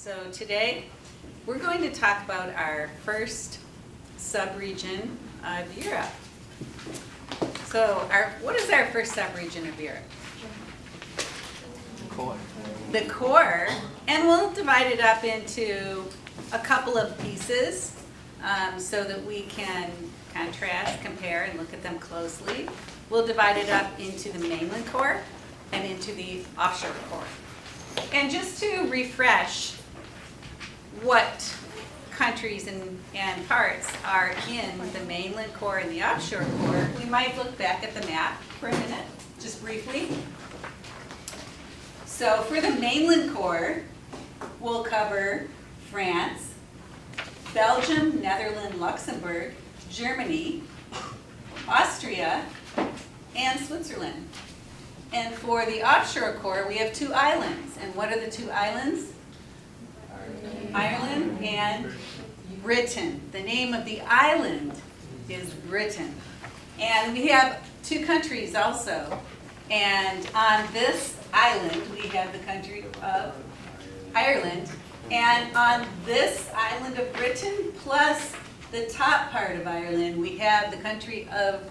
So today we're going to talk about our first sub-region of Europe. So what is our first sub-region of Europe? Core. The core, and we'll divide it up into a couple of pieces so that we can contrast, compare, and look at them closely. We'll divide it up into the mainland core and into the offshore core. And just to refresh what countries and parts are in the mainland core and the offshore core, we might look back at the map for a minute, just briefly. So for the mainland core, we'll cover France, Belgium, Netherlands, Luxembourg, Germany, Austria, and Switzerland. And for the offshore core, we have two islands. And what are the two islands? Ireland and Britain. The name of the island is Britain. And we have two countries also. And on this island, we have the country of Ireland. And on this island of Britain, plus the top part of Ireland, we have the country of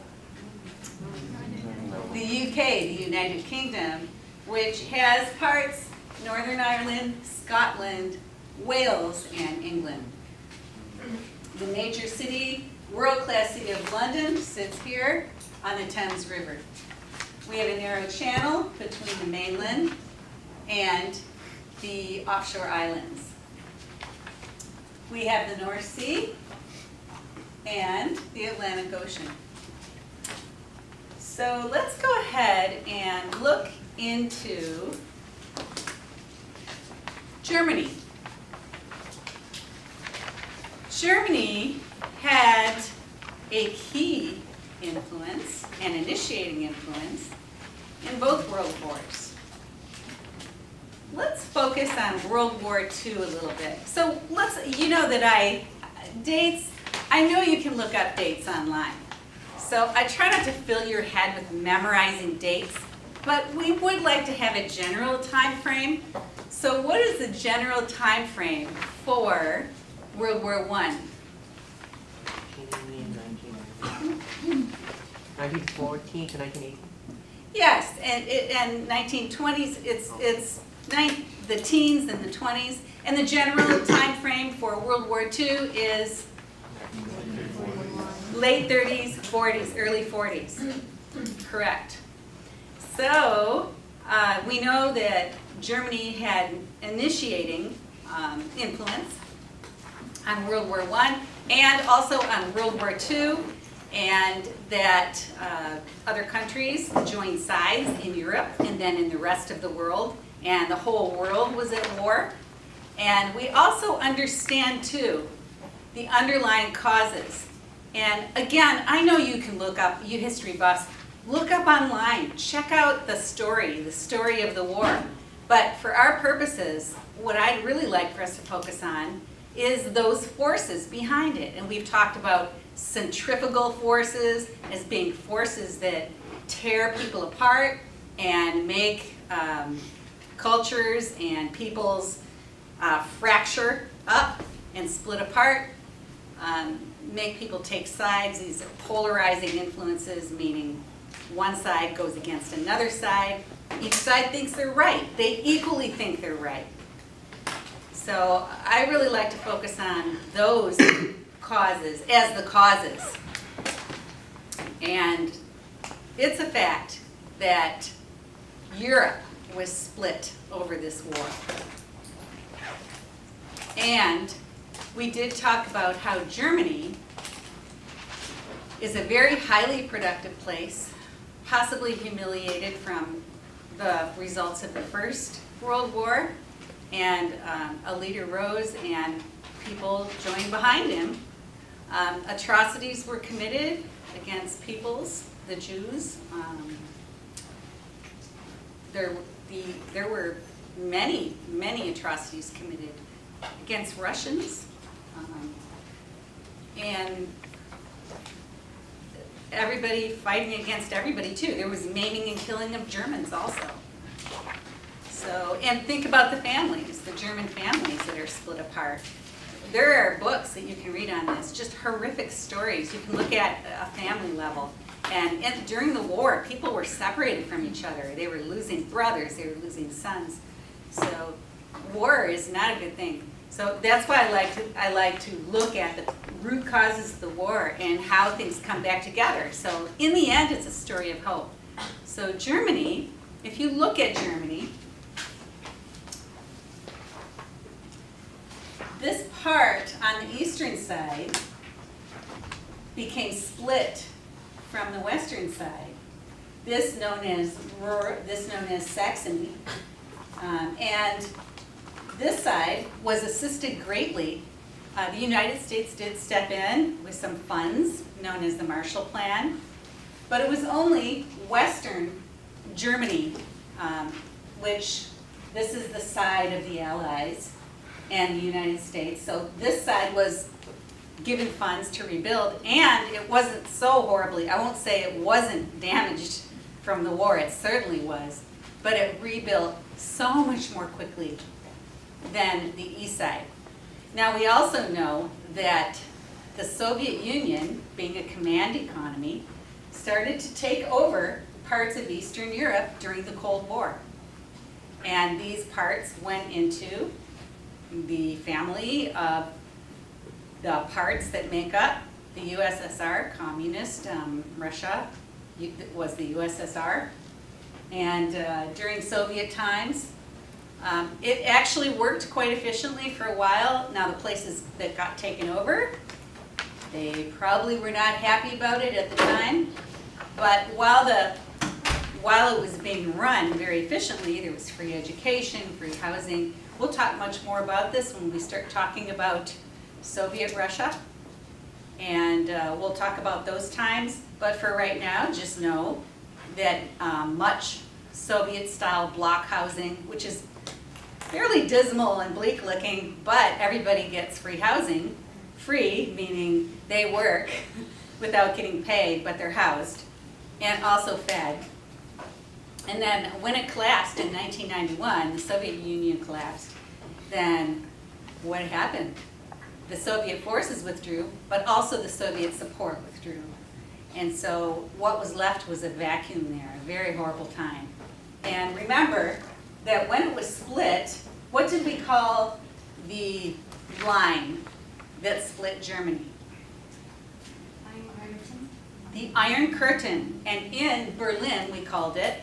the UK, the United Kingdom, which has parts Northern Ireland, Scotland, Wales, and England. The major city, world-class city of London, sits here on the Thames River. We have a narrow channel between the mainland and the offshore islands. We have the North Sea and the Atlantic Ocean. So let's go ahead and look into Germany. Germany had a key influence and initiating influence in both world wars. Let's focus on World War II a little bit. So you know that dates, I know you can look up dates online. So I try not to fill your head with memorizing dates, but we would like to have a general time frame. So what is the general time frame for World War I? 1914 to 1918. Yes, and 1920s, it's the teens and the 20s. And the general time frame for World War II is late 30s, 40s, early 40s. Correct. So we know that Germany had initiating influence on World War I and also on World War II, and that other countries joined sides in Europe and then in the rest of the world, and the whole world was at war. And we also understand, too, the underlying causes. And again, I know you can look up, you history buffs, look up online, check out the story of the war. But for our purposes, what I'd really like for us to focus on is those forces behind it. And we've talked about centrifugal forces as being forces that tear people apart and make cultures and peoples fracture up and split apart. Make people take sides. These are polarizing influences, meaning one side goes against another side. Each side thinks they're right. They equally think they're right. So I really like to focus on those causes as the causes. And it's a fact that Europe was split over this war. And we did talk about how Germany is a very highly productive place, possibly humiliated from the results of the First World War, and a leader rose and people joined behind him. Atrocities were committed against peoples, the Jews. There were many, many atrocities committed against Russians. And everybody fighting against everybody too. There was maiming and killing of Germans also. So, and think about the families, the German families that are split apart. There are books that you can read on this, just horrific stories. You can look at a family level. And during the war, people were separated from each other. They were losing brothers, they were losing sons. So war is not a good thing. So that's why I like to look at the root causes of the war and how things come back together. So in the end, it's a story of hope. So Germany, if you look at Germany, this part on the eastern side became split from the western side. This known as Saxony, and this side was assisted greatly. The United States did step in with some funds known as the Marshall Plan, but it was only Western Germany, which this is the side of the Allies and the United States. So this side was given funds to rebuild, and it wasn't so horribly, I won't say it wasn't damaged from the war, it certainly was, but it rebuilt so much more quickly than the east side. Now we also know that the Soviet Union, being a command economy, started to take over parts of Eastern Europe during the Cold War. And these parts went into the family of the parts that make up the USSR, communist Russia was the USSR. And during Soviet times, it actually worked quite efficiently for a while. Now the places that got taken over, they probably were not happy about it at the time. But while it was being run very efficiently, there was free education, free housing. We'll talk much more about this when we start talking about Soviet Russia. And we'll talk about those times. But for right now, just know that much Soviet-style block housing, which is fairly dismal and bleak looking, but everybody gets free housing. Free, meaning they work without getting paid, but they're housed, and also fed. And then when it collapsed in 1991, the Soviet Union collapsed, then what happened? The Soviet forces withdrew, but also the Soviet support withdrew. And so what was left was a vacuum there, a very horrible time. And remember that when it was split, what did we call the line that split Germany? The Iron Curtain. And in Berlin, we called it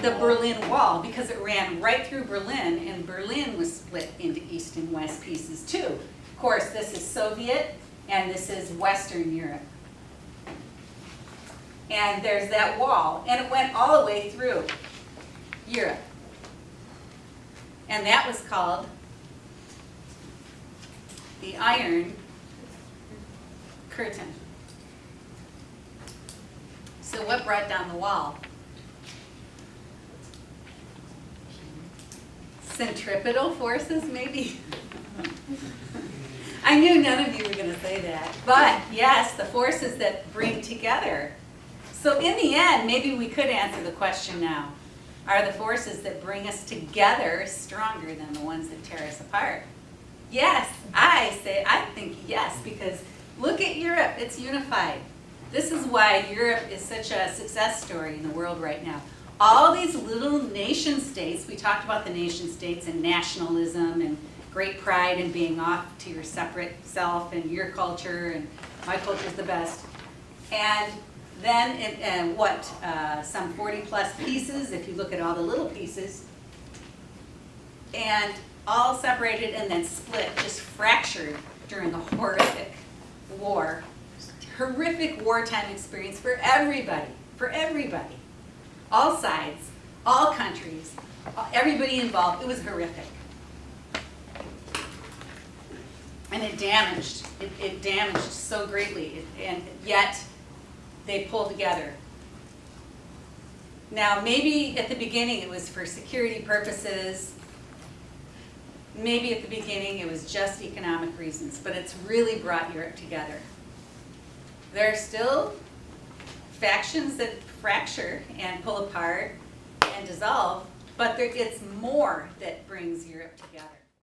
the Berlin Wall, because it ran right through Berlin, and Berlin was split into east and west pieces too. Of course, this is Soviet, and this is Western Europe. And there's that wall, and it went all the way through Europe. And that was called the Iron Curtain. So what brought down the wall? Centripetal forces, maybe? I knew none of you were going to say that. But yes, the forces that bring together. So in the end, maybe we could answer the question now. Are the forces that bring us together stronger than the ones that tear us apart? Yes, I think yes, because look at Europe, it's unified. This is why Europe is such a success story in the world right now. All these little nation states, we talked about the nation states and nationalism and great pride in being off to your separate self and your culture, and my culture is the best. And then some 40 plus pieces, if you look at all the little pieces, and all separated and then split, just fractured during a horrific war. Horrific wartime experience for everybody, all sides, all countries, everybody involved. It was horrific. And it damaged so greatly, and yet they pulled together. Now, maybe at the beginning it was for security purposes. Maybe at the beginning it was just economic reasons, but it's really brought Europe together. There are still factions that fracture and pull apart and dissolve, but it's more that brings Europe together.